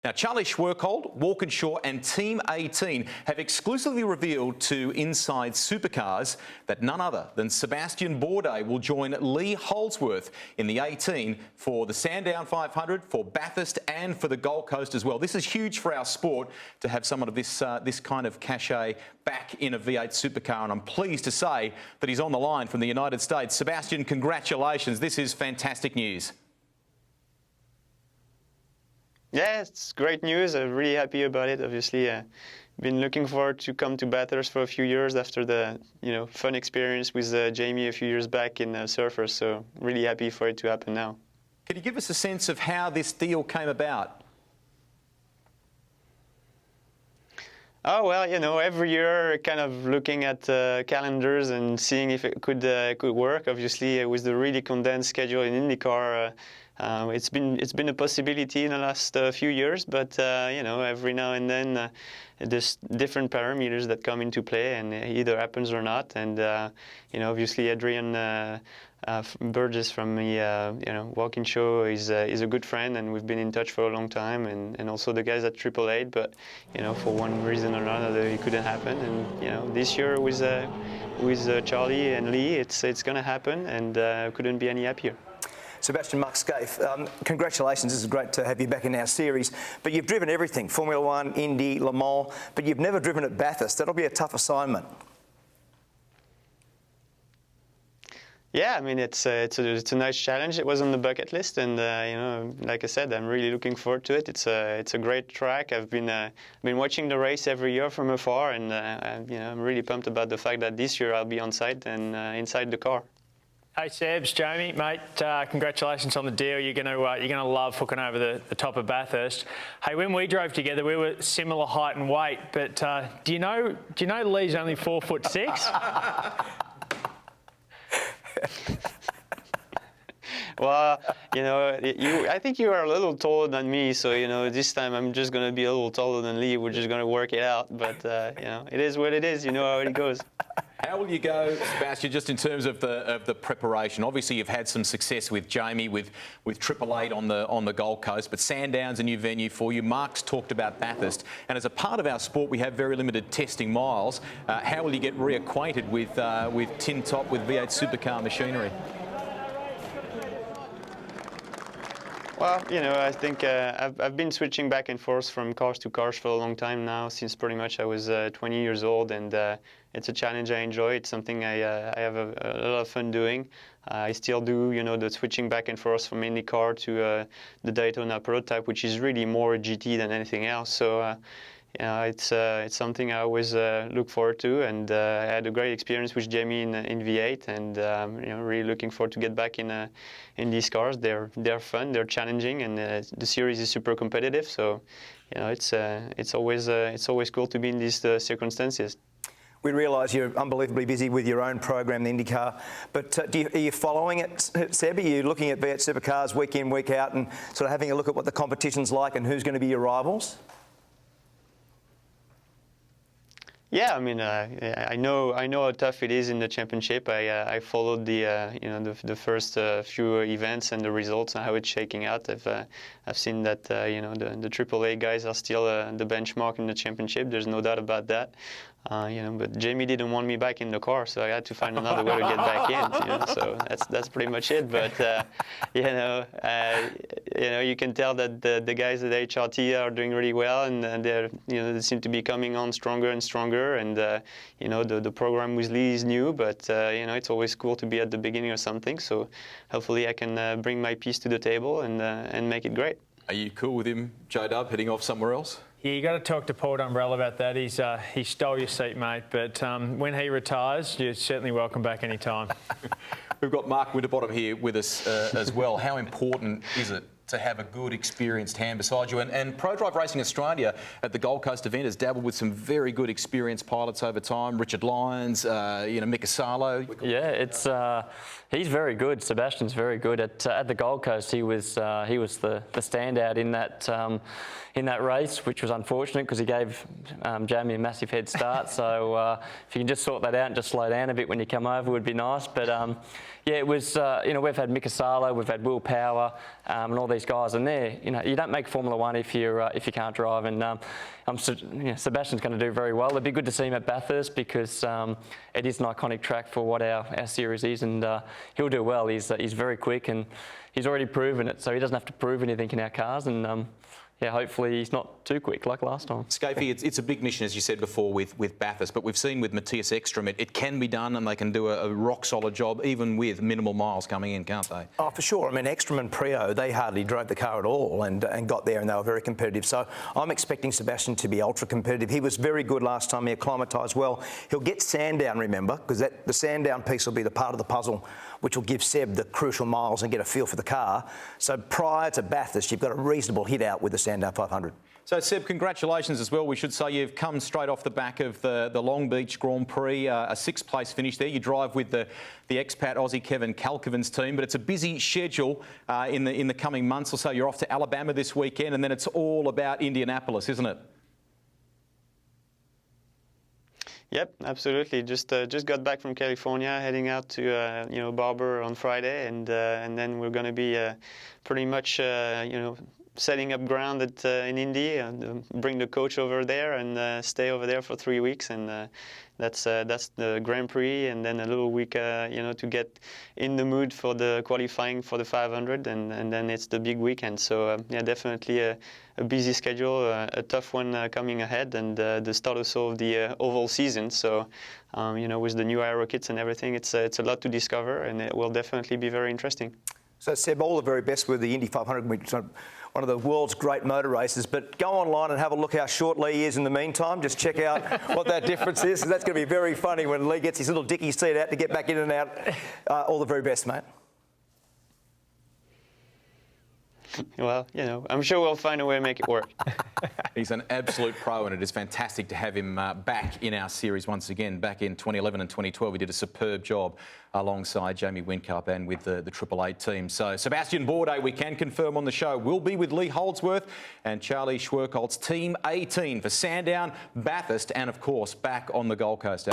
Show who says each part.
Speaker 1: Now, Charlie Schwerkold, Walkinshaw and Team 18 have exclusively revealed to Inside Supercars that none other than Sebastian Bourdais will join Lee Holdsworth in the 18 for the Sandown 500, for Bathurst and for the Gold Coast as well. This is huge for our sport to have someone of this kind of cachet back in a V8 supercar, and I'm pleased to say that he's on the line from the United States. Sebastian, congratulations. This is fantastic news.
Speaker 2: Yeah, it's great news. I'm really happy about it. Obviously, been looking forward to come to Bathurst for a few years after the fun experience with Jamie a few years back in Surfers. So really happy for it to happen now.
Speaker 1: Can you give us a sense of how this deal came about?
Speaker 2: Oh well, every year kind of looking at calendars and seeing if it could work. Obviously, with the really condensed schedule in IndyCar. It's been a possibility in the last few years, but every now and then there's different parameters that come into play, and it either happens or not. And obviously Adrian Bourdais from the Walkinshaw is a good friend, and we've been in touch for a long time. And also the guys at 888, but for one reason or another it couldn't happen. And this year with Charlie and Lee, it's going to happen, and couldn't be any happier.
Speaker 3: Sebastian Mark Scaife, congratulations. This is great to have you back in our series. But you've driven everything, Formula One, Indy, Le Mans, but you've never driven at Bathurst. That'll be a tough assignment.
Speaker 2: Yeah, I mean, it's a nice challenge. It was on the bucket list, and like I said, I'm really looking forward to it. It's a great track. I've been watching the race every year from afar, and I'm really pumped about the fact that this year I'll be on site and inside the car.
Speaker 4: Hey Sebs, Jamie, mate, congratulations on the deal. You're gonna love hooking over the top of Bathurst. Hey, when we drove together, we were similar height and weight, but do you know Lee's only 4'6"?
Speaker 2: Well, I think you are a little taller than me, so this time I'm just gonna be a little taller than Lee. We're just gonna work it out, but it is what it is. You know how it goes.
Speaker 1: How will you go, Sebastian, just in terms of the preparation? Obviously, you've had some success with Jamie, with 888 on the Gold Coast, but Sandown's a new venue for you. Mark's talked about Bathurst, and as a part of our sport, we have very limited testing miles. How will you get reacquainted with tin top, with V8 supercar machinery?
Speaker 2: Well, I think I've been switching back and forth from cars to cars for a long time now, since pretty much I was 20 years old, and it's a challenge I enjoy. It's something I have a lot of fun doing. I still do, the switching back and forth from IndyCar to the Daytona prototype, which is really more GT than anything else. So, it's something I always look forward to, and I had a great experience with Jamie in V8, and really looking forward to get back in these cars. They're fun, they're challenging, and the series is super competitive. So, it's always cool to be in these circumstances.
Speaker 3: We realise you're unbelievably busy with your own program, the IndyCar, but are you following it, Seb? Are you looking at V8 supercars week in, week out, and sort of having a look at what the competition's like and who's going to be your rivals?
Speaker 2: Yeah, I mean, I know how tough it is in the championship. I followed the first few events and the results and how it's shaking out. I've seen that the AAA guys are still the benchmark in the championship. There's no doubt about that. But Jamie didn't want me back in the car, so I had to find another way to get back in. So that's pretty much it. But you can tell that the guys at HRT are doing really well, and they seem to be coming on stronger and stronger. And the program with Lee is new, but it's always cool to be at the beginning of something. So hopefully I can bring my piece to the table and make it great.
Speaker 1: Are you cool with him, J-Dub, heading off somewhere else?
Speaker 4: Yeah, you got to talk to Paul Dumbrell about that. He stole your seat, mate. But when he retires, you're certainly welcome back anytime.
Speaker 1: We've got Mark Winterbottom here with us as well. How important is it to have a good, experienced hand beside you? And Pro Drive Racing Australia at the Gold Coast event has dabbled with some very good, experienced pilots over time. Richard Lyons, Mika Salo.
Speaker 5: Yeah, he's very good. Sebastian's very good at the Gold Coast. He was the standout in that race, which was unfortunate because he gave Jamie a massive head start. So if you can just sort that out and just slow down a bit when you come over, would be nice. But yeah, it was. We've had Mika Salo, we've had Will Power, and all these these guys, and you don't make Formula One if you can't drive. And Sebastian's going to do very well. It'd be good to see him at Bathurst because it is an iconic track for what our series is, and he'll do well. He's very quick, and he's already proven it, so he doesn't have to prove anything in our cars. And yeah, hopefully he's not too quick like last time.
Speaker 1: Scafey, it's a big mission, as you said before, with Bathurst, but we've seen with Matthias Ekstrom, it can be done, and they can do a rock-solid job, even with minimal miles coming in, can't they?
Speaker 3: Oh, for sure. I mean, Ekstrom and Prio, they hardly drove the car at all and got there, and they were very competitive. So I'm expecting Sebastian to be ultra-competitive. He was very good last time. He acclimatised well. He'll get Sandown, remember, because the Sandown piece will be the part of the puzzle which will give Seb the crucial miles and get a feel for the car. So prior to Bathurst, you've got a reasonable hit out with the Sandown 500.
Speaker 1: So, Seb, congratulations as well. We should say you've come straight off the back of the Long Beach Grand Prix, a sixth-place finish there. You drive with the expat Aussie Kevin Kalkoven's team, but it's a busy schedule in the coming months or so. You're off to Alabama this weekend, and then it's all about Indianapolis, isn't it?
Speaker 2: Yep, absolutely. Just got back from California, heading out to Barber on Friday, and then we're going to be pretty much setting up ground in Indy and bring the coach over there and stay over there for 3 weeks, and that's the Grand Prix, and then a little week to get in the mood for the qualifying for the 500, and then it's the big weekend. So yeah, definitely a busy schedule, a tough one coming ahead, and the start also of the oval season. So with the new aero kits and everything, it's a lot to discover, and it will definitely be very interesting.
Speaker 3: So, Seb, all the very best with the Indy 500, which is one of the world's great motor races. But go online and have a look how short Lee is in the meantime. Just check out what that difference is. That's going to be very funny when Lee gets his little dicky seat out to get back in and out. All the very best, mate.
Speaker 2: Well, I'm sure we'll find a way to make it work.
Speaker 1: He's an absolute pro, and it is fantastic to have him back in our series once again. Back in 2011 and 2012, he did a superb job alongside Jamie Whincup and with the Triple Eight team. So Sebastian Bourdais, we can confirm on the show, will be with Lee Holdsworth and Charlie Schwerkolt's Team 18 for Sandown, Bathurst, and of course back on the Gold Coast.